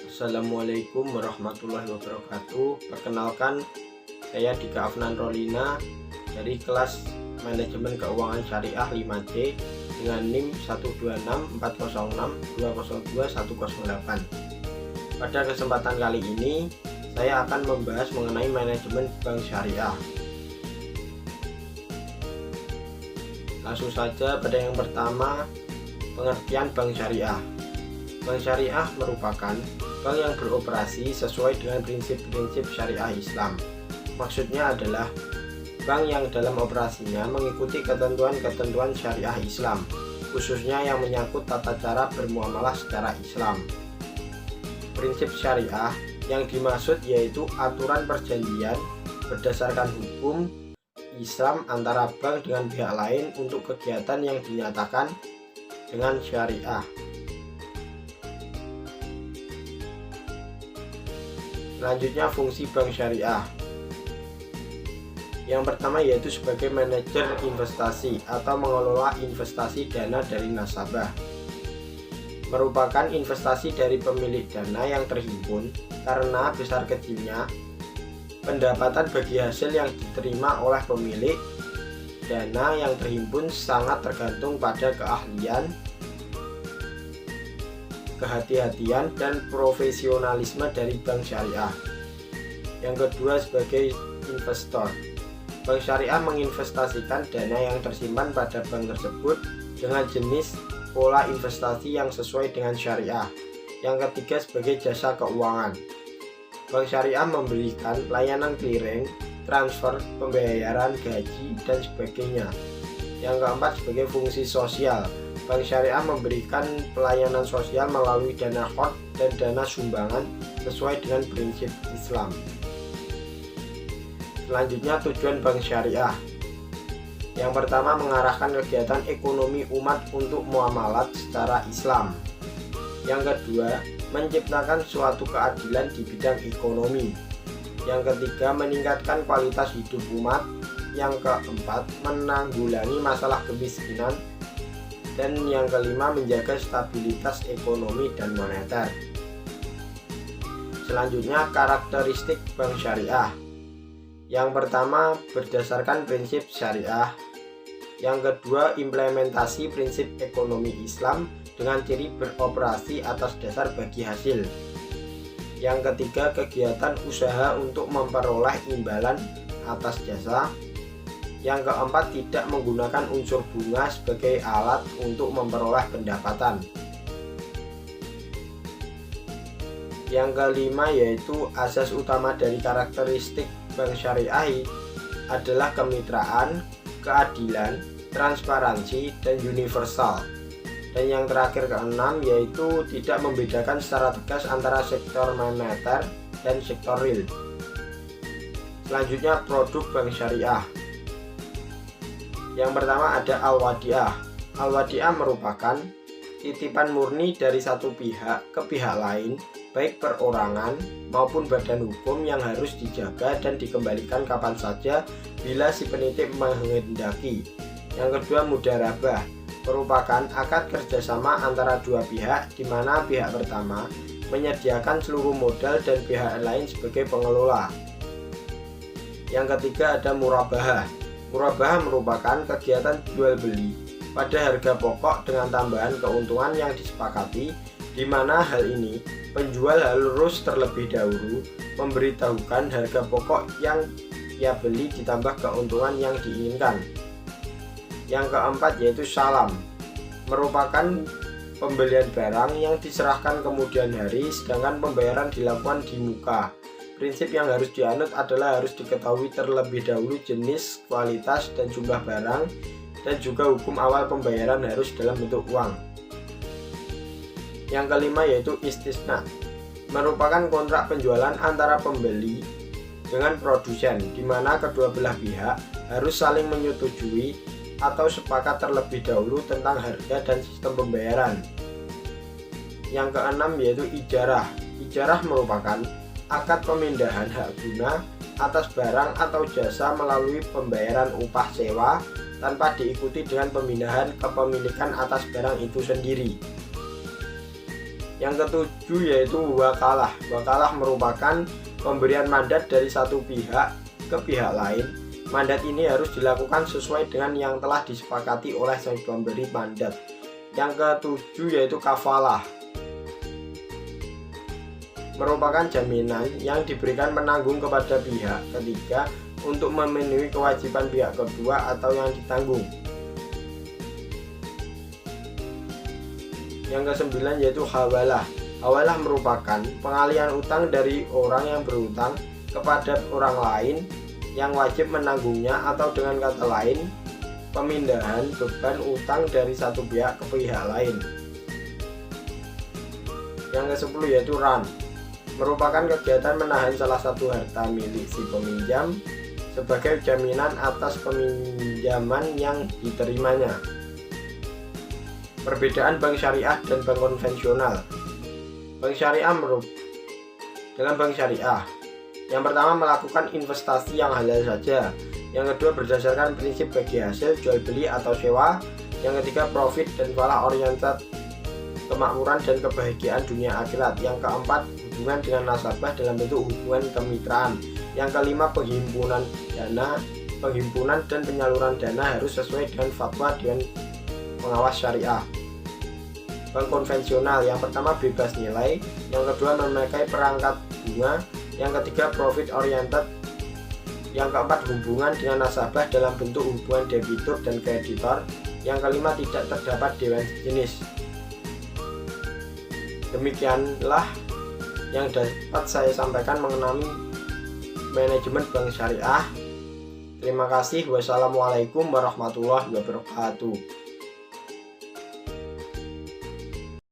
Assalamualaikum warahmatullahi wabarakatuh. Perkenalkan, saya Dika Afnan Rolina dari kelas Manajemen Keuangan Syariah 5C dengan NIM 1264062020108. Pada kesempatan kali ini, saya akan membahas mengenai manajemen bank syariah. Langsung saja pada yang pertama, pengertian bank syariah. Bank syariah merupakan bank yang beroperasi sesuai dengan prinsip-prinsip syariah Islam. Maksudnya adalah bank yang dalam operasinya mengikuti ketentuan-ketentuan syariah Islam, khususnya yang menyangkut tata cara bermuamalah secara Islam. Prinsip syariah yang dimaksud yaitu aturan perjanjian berdasarkan hukum Islam antara bank dengan pihak lain untuk kegiatan yang dinyatakan dengan syariah. Selanjutnya, fungsi bank syariah. Yang pertama yaitu sebagai manajer investasi atau mengelola investasi dana dari nasabah. Merupakan investasi dari pemilik dana yang terhimpun karena besar kecilnya pendapatan bagi hasil yang diterima oleh pemilik dana yang terhimpun sangat tergantung pada keahlian, kehati-hatian, dan profesionalisme dari bank syariah. Yang kedua, sebagai investor. Bank syariah menginvestasikan dana yang tersimpan pada bank tersebut dengan jenis pola investasi yang sesuai dengan syariah. Yang ketiga, sebagai jasa keuangan. Bank syariah memberikan layanan clearing, transfer, pembayaran gaji, dan sebagainya. Yang keempat, sebagai fungsi sosial. Bank syariah memberikan pelayanan sosial melalui dana khot dan dana sumbangan sesuai dengan prinsip Islam. Selanjutnya, tujuan bank syariah. Yang pertama, mengarahkan kegiatan ekonomi umat untuk muamalat secara Islam. Yang kedua, menciptakan suatu keadilan di bidang ekonomi. Yang ketiga, meningkatkan kualitas hidup umat. Yang keempat, menanggulangi masalah kemiskinan. Dan yang kelima, menjaga stabilitas ekonomi dan moneter. Selanjutnya, karakteristik bank syariah. Yang pertama, berdasarkan prinsip syariah. Yang kedua, implementasi prinsip ekonomi Islam dengan ciri beroperasi atas dasar bagi hasil. Yang ketiga, kegiatan usaha untuk memperoleh imbalan atas jasa. Yang keempat, tidak menggunakan unsur bunga sebagai alat untuk memperoleh pendapatan. Yang kelima yaitu asas utama dari karakteristik bank syariah adalah kemitraan, keadilan, transparansi, dan universal. Dan yang terakhir keenam yaitu tidak membedakan secara tegas antara sektor moneter dan sektor real. Selanjutnya, produk bank syariah. Yang pertama ada Al-Wadi'ah. Al-Wadi'ah merupakan titipan murni dari satu pihak ke pihak lain, baik perorangan maupun badan hukum yang harus dijaga dan dikembalikan kapan saja bila si penitip menghendaki. Yang kedua, Mudharabah, merupakan akad kerjasama antara dua pihak di mana pihak pertama menyediakan seluruh modal dan pihak lain sebagai pengelola. Yang ketiga ada Murabahah. Murabahah merupakan kegiatan jual beli pada harga pokok dengan tambahan keuntungan yang disepakati, di mana hal ini penjual harus terlebih dahulu memberitahukan harga pokok yang ia beli ditambah keuntungan yang diinginkan. Yang keempat yaitu salam, merupakan pembelian barang yang diserahkan kemudian hari sedangkan pembayaran dilakukan di muka. Prinsip yang harus dianut adalah harus diketahui terlebih dahulu jenis, kualitas, dan jumlah barang, dan juga hukum awal pembayaran harus dalam bentuk uang. Yang kelima yaitu istisna, merupakan kontrak penjualan antara pembeli dengan produsen, di mana kedua belah pihak harus saling menyetujui atau sepakat terlebih dahulu tentang harga dan sistem pembayaran. Yang keenam yaitu ijarah. Ijarah merupakan akad pemindahan hak guna atas barang atau jasa melalui pembayaran upah sewa tanpa diikuti dengan pemindahan kepemilikan atas barang itu sendiri. Yang ketujuh yaitu wakalah. Wakalah merupakan pemberian mandat dari satu pihak ke pihak lain. Mandat ini harus dilakukan sesuai dengan yang telah disepakati oleh sang pemberi mandat. Yang ketujuh yaitu kafalah, merupakan jaminan yang diberikan penanggung kepada pihak ketiga untuk memenuhi kewajiban pihak kedua atau yang ditanggung. Yang kesembilan yaitu hawalah. Hawalah merupakan pengalihan utang dari orang yang berutang kepada orang lain yang wajib menanggungnya, atau dengan kata lain, pemindahan beban utang dari satu pihak ke pihak lain. Yang ke-10 yaitu ran, merupakan kegiatan menahan salah satu harta milik si peminjam sebagai jaminan atas peminjaman yang diterimanya. Perbedaan bank syariah dan bank konvensional. Bank syariah dalam bank syariah, yang pertama melakukan investasi yang halal saja. Yang kedua berdasarkan prinsip bagi hasil, jual beli atau sewa. Yang ketiga profit dan falah oriented, kemakmuran dan kebahagiaan dunia akhirat. Yang keempat hubungan dengan nasabah dalam bentuk hubungan kemitraan. Yang kelima penghimpunan dan penyaluran dana harus sesuai dengan fatwa Dewan Pengawas Syariah. Bank konvensional, yang pertama bebas nilai, yang kedua memakai perangkat bunga, yang ketiga profit oriented, yang keempat hubungan dengan nasabah dalam bentuk hubungan debitur dan kreditor, yang kelima tidak terdapat dewan jenis. Demikianlah yang dapat saya sampaikan mengenai manajemen bank syariah. Terima kasih. Wassalamualaikum warahmatullahi wabarakatuh.